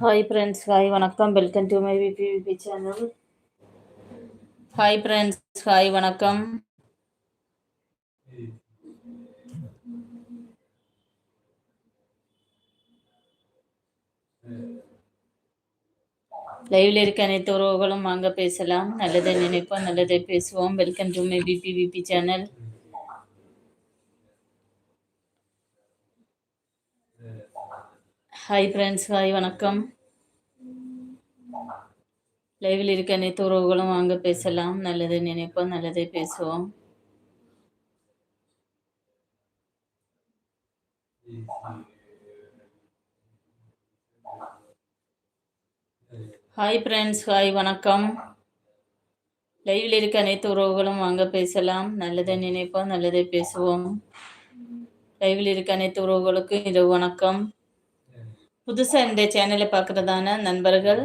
Hi friends, hi வணக்கம். Welcome to my VP channel. Hi friends, hi வணக்கம். லைவ்ல இருக்க அனைத்து உறவுகளும் வாங்க பேசலாம். நல்லதை நினைப்போம், நல்லதை பேசுவோம். Welcome to my VP channel. Hi friends, hi வணக்கம். லைவில் இருக்க அனைத்து உறவுகளும் வாங்க பேசலாம். நல்லதை நினைப்போம், நல்லதை பேசுவோம். ஹாய் ஃப்ரெண்ட்ஸ், ஹாய் வணக்கம். லைவில் இருக்க அனைத்து உறவுகளும் வாங்க பேசலாம். நல்லதை நினைப்போம், நல்லதை பேசுவோம். லைவில் இருக்க அனைத்து உறவுகளுக்கும் இரவு வணக்கம். புதுசாக இந்த சேனலை பார்க்குறதான நண்பர்கள்